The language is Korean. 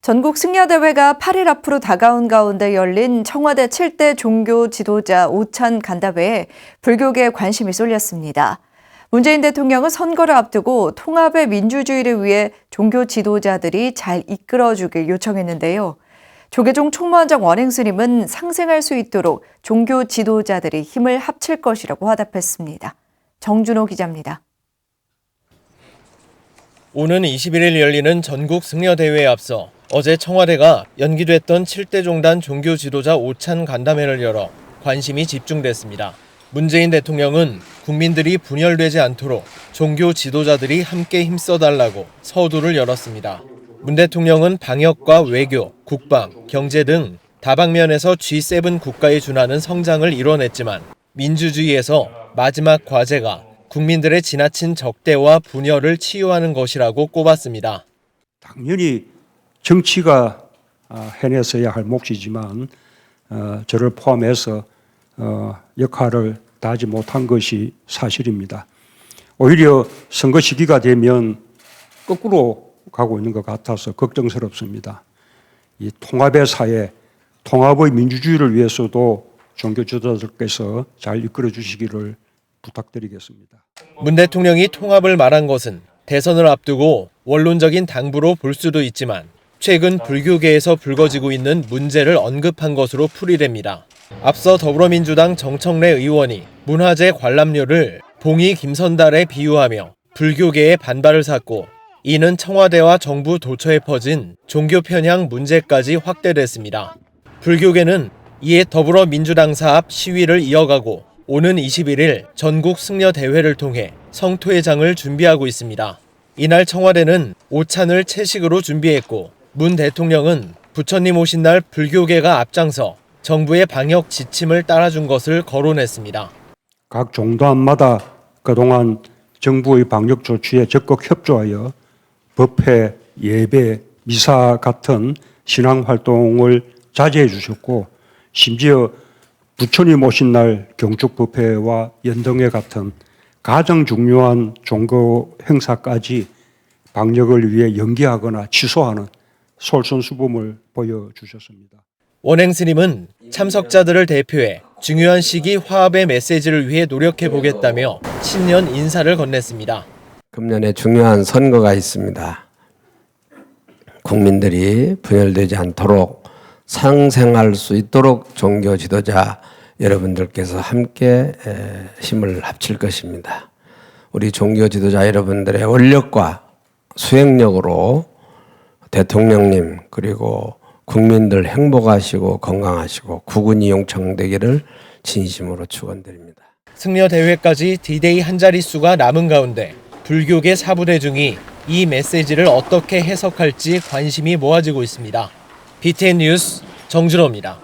전국 승려대회가 8일 앞으로 다가온 가운데 열린 청와대 7대 종교 지도자 오찬 간담회에 불교계에 관심이 쏠렸습니다. 문재인 대통령은 선거를 앞두고 통합의 민주주의를 위해 종교 지도자들이 잘 이끌어주길 요청했는데요. 조계종 총무원장 원행스님은 상생할 수 있도록 종교 지도자들이 힘을 합칠 것이라고 화답했습니다. 정준호 기자입니다. 오는 21일 열리는 전국 승려대회에 앞서 어제 청와대가 연기됐던 7대 종단 종교 지도자 오찬 간담회를 열어 관심이 집중됐습니다. 문재인 대통령은 국민들이 분열되지 않도록 종교 지도자들이 함께 힘써달라고 서두를 열었습니다. 문 대통령은 방역과 외교, 국방, 경제 등 다방면에서 G7 국가에 준하는 성장을 이뤄냈지만 민주주의에서 마지막 과제가 국민들의 지나친 적대와 분열을 치유하는 것이라고 꼽았습니다. 당연히 정치가 해내서야 할 몫이지만 저를 포함해서 역할을 다하지 못한 것이 사실입니다. 오히려 선거 시기가 되면 거꾸로 가고 있는 것 같아서 걱정스럽습니다. 이 통합의 사회, 통합의 민주주의를 위해서도 종교 지도자들께서 잘 이끌어 주시기를 부탁드리겠습니다. 문 대통령이 통합을 말한 것은 대선을 앞두고 원론적인 당부로 볼 수도 있지만 최근 불교계에서 불거지고 있는 문제를 언급한 것으로 풀이됩니다. 앞서 더불어민주당 정청래 의원이 문화재 관람료를 봉이 김선달에 비유하며 불교계의 반발을 샀고 이는 청와대와 정부 도처에 퍼진 종교 편향 문제까지 확대됐습니다. 불교계는 이에 더불어민주당사 앞 시위를 이어가고 오는 21일 전국 승려대회를 통해 성토회장을 준비하고 있습니다. 이날 청와대는 오찬을 채식으로 준비했고 문 대통령은 부처님 오신 날 불교계가 앞장서 정부의 방역 지침을 따라준 것을 거론했습니다. 각 종단마다 그동안 정부의 방역 조치에 적극 협조하여 법회, 예배, 미사 같은 신앙 활동을 자제해 주셨고 심지어 부처님 오신 날 경축 법회와 연등회 같은 가장 중요한 종교 행사까지 방역을 위해 연기하거나 취소하는 솔선수범을 보여주셨습니다. 원행스님은 참석자들을 대표해 중요한 시기 화합의 메시지를 위해 노력해 보겠다며 신년 인사를 건넸습니다. 금년에 중요한 선거가 있습니다. 국민들이 분열되지 않도록 상생할 수 있도록 종교 지도자 여러분들께서 함께 힘을 합칠 것입니다. 우리 종교 지도자 여러분들의 원력과 수행력으로 대통령님 그리고 국민들 행복하시고 건강하시고 국운이 용창되기를 진심으로 축원드립니다. 승려대회까지 D-Day 한 자릿수가 남은 가운데 불교계 사부대중이 이 메시지를 어떻게 해석할지 관심이 모아지고 있습니다. BTN 뉴스 정준호입니다.